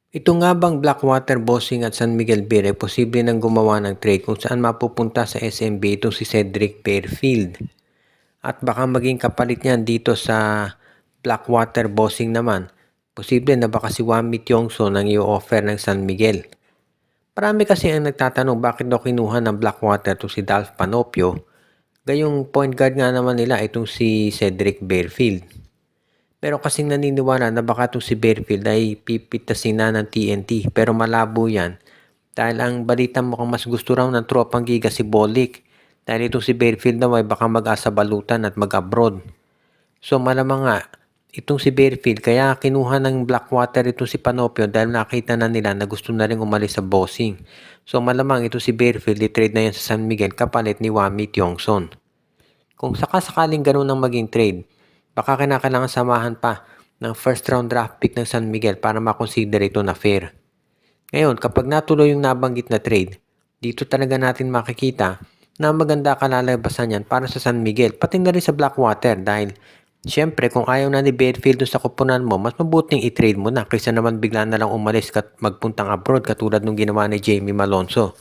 Ito nga bang Blackwater Bossing at San Miguel Beer ay posible nang gumawa ng trade kung saan mapupunta sa SMB itong si Cedric Fairfield? At baka maging kapalit niyan dito sa Blackwater Bossing naman. Posible na baka si Wami Tiongso nang i-offer ng San Miguel. Marami kasi ang nagtatanong bakit daw kinuha ng Blackwater to si Dalf Panopio. Gayong point guard nga naman nila itong si Cedric Fairfield. Pero kasing naniniwala na baka itong si Fairfield ay pipitasin na ng TNT pero malabo yan. Dahil ang balita mukhang mas gusto raw ng tropang giga si Bolik. Dahil itong si Fairfield daw ay baka mag-asa balutan at mag-abroad. So malamang nga, itong si Fairfield kaya kinuha ng Blackwater itong si Panopio dahil nakita na nila na gusto na rin umalis sa bossing. So malamang itong si Fairfield i-trade na yan sa San Miguel kapalit ni Wami Tiongson. Kung sakasakaling ganun ang maging trade, baka kinakailangan samahan pa ng first round draft pick ng San Miguel para makonsider ito na fair. Ngayon, kapag natuloy yung nabanggit na trade, dito talaga natin makikita na maganda kalalabasan yan para sa San Miguel, pati na rin sa Blackwater dahil siyempre kung ayaw na ni Fairfield sa kupunan mo, mas mabuting i-trade mo na kaysa naman bigla na lang umalis at magpuntang abroad katulad nung ginawa ni Jamie Malonzo.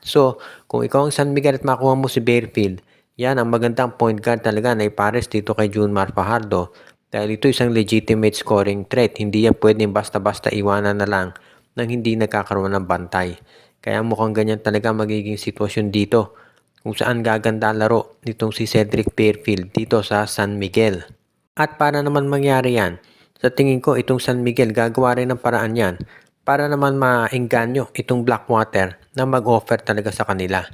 So, kung ikaw ang San Miguel at makuha mo si Fairfield, yan ang magandang point guard talaga na ipares dito kay Junmar Fajardo dahil ito isang legitimate scoring threat. Hindi yan pwedeng basta-basta iwanan na lang nang hindi nagkakaroon ng bantay. Kaya mukhang ganyan talaga magiging sitwasyon dito kung saan gaganda laro nitong si Cedric Fairfield dito sa San Miguel. At para naman mangyari yan, sa tingin ko itong San Miguel gagawa rin ng paraan yan para naman maengganyo itong Blackwater na mag-offer talaga sa kanila.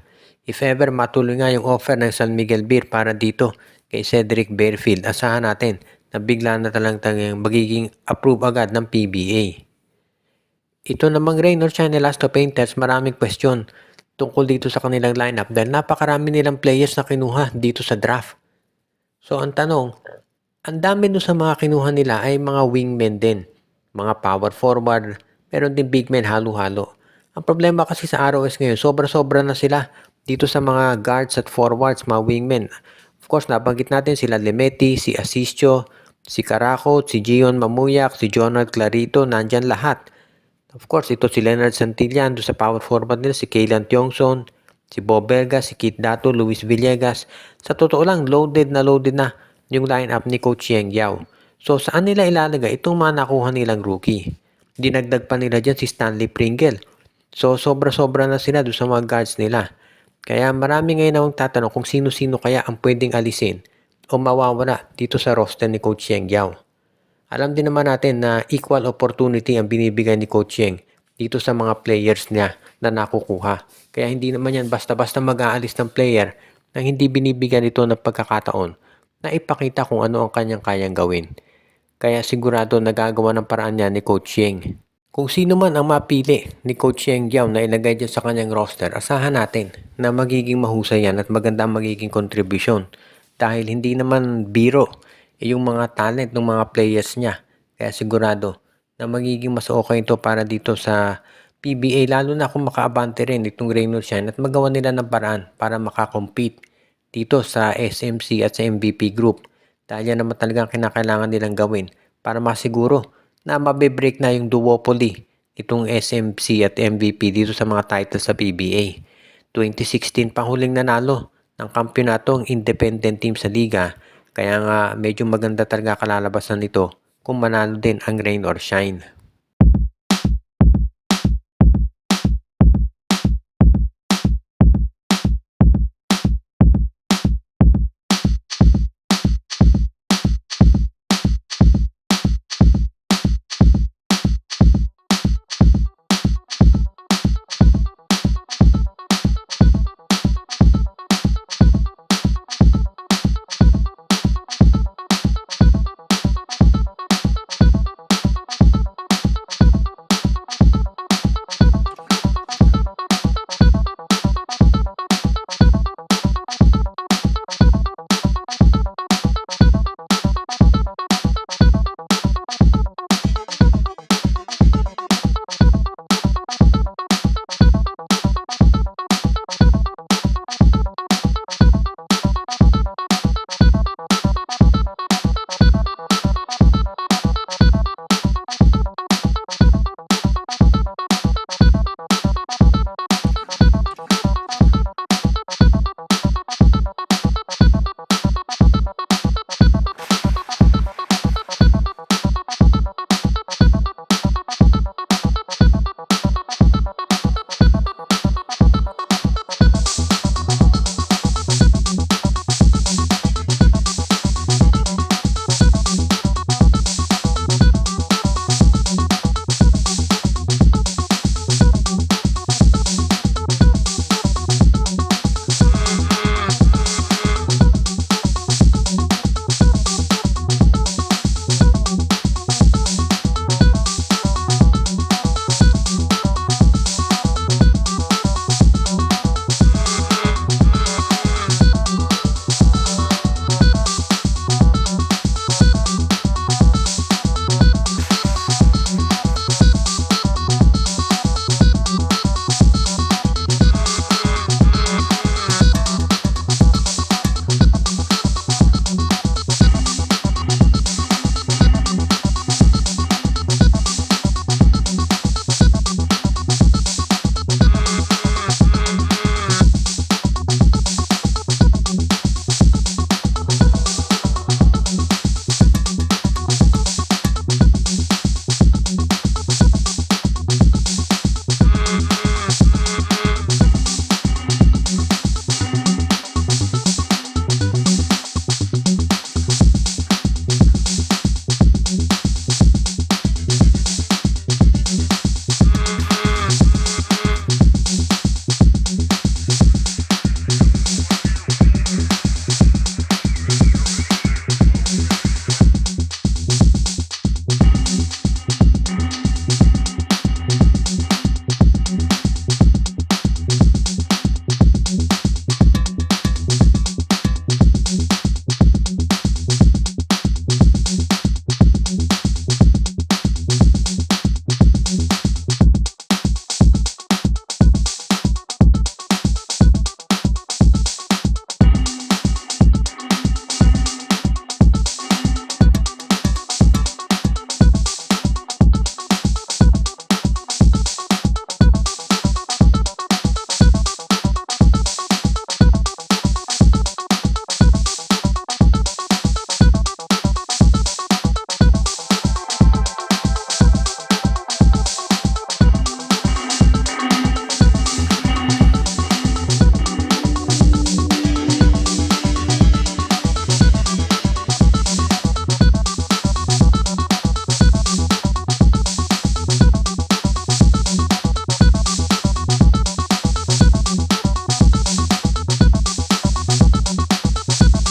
If ever matuloy nga yung offer ng San Miguel Beer para dito kay Cedric Fairfield, asahan natin na bigla na talagang magiging approve agad ng PBA. Ito namang Raynor Shine Elasto Painters, maraming question tungkol dito sa kanilang lineup dahil napakarami nilang players na kinuha dito sa draft. So ang tanong, ang dami doon sa mga kinuha nila ay mga wingmen din, mga power forward, meron din big men halo-halo. Ang problema kasi sa ROS ngayon, sobra-sobra na sila dito sa mga guards at forwards, mga wingmen. Of course, nabanggit natin sila Lemeti, si Asisio, si Caraco, si Gion Mamuyak, si Jonathan Clarito, nandyan lahat. Of course, ito si Leonard Santillan, doon sa power forward nila, si Kaylan Tiongson, si Bob Belga, si Kit Dato, Luis Villegas. Sa totoo lang, loaded na yung lineup ni Coach Yeng Yao. So, saan nila ilalagay itong mga nakuha nilang rookie? Dinagdag pa nila dyan si Stanley Pringle. So, sobra-sobra na sila doon sa mga guards nila. Kaya marami ngayon akong tatanong kung sino-sino kaya ang pwedeng alisin o mawawala dito sa roster ni Coach Yeng Yao. Alam din naman natin na equal opportunity ang binibigay ni Coach Yeng dito sa mga players niya na nakukuha. Kaya hindi naman yan basta-basta mag-aalis ng player na hindi binibigyan ito ng pagkakataon na ipakita kung ano ang kanyang kayang gawin. Kaya sigurado nagagawa ng paraan niya ni Coach Yeng. Kung sino man ang mapili ni Coach Yeng Yao na ilagay dyan sa kanyang roster, asahan natin na magiging mahusay yan at maganda magiging kontribusyon. Dahil hindi naman biro yung mga talent ng mga players niya. Kaya sigurado na magiging mas okay ito para dito sa PBA, lalo na kung makaabante rin itong Raynor Shine at magawa nila ng paraan para makakompete dito sa SMC at sa MVP group. Dahil yan naman talagang kinakailangan nilang gawin para masiguro na mabe-break na yung duopoly itong SMC at MVP dito sa mga titles sa PBA. 2016 pang huling nanalo ng kampyonato ang independent team sa liga, kaya nga medyo maganda talaga kalalabasan nito kung manalo din ang Rain or Shine.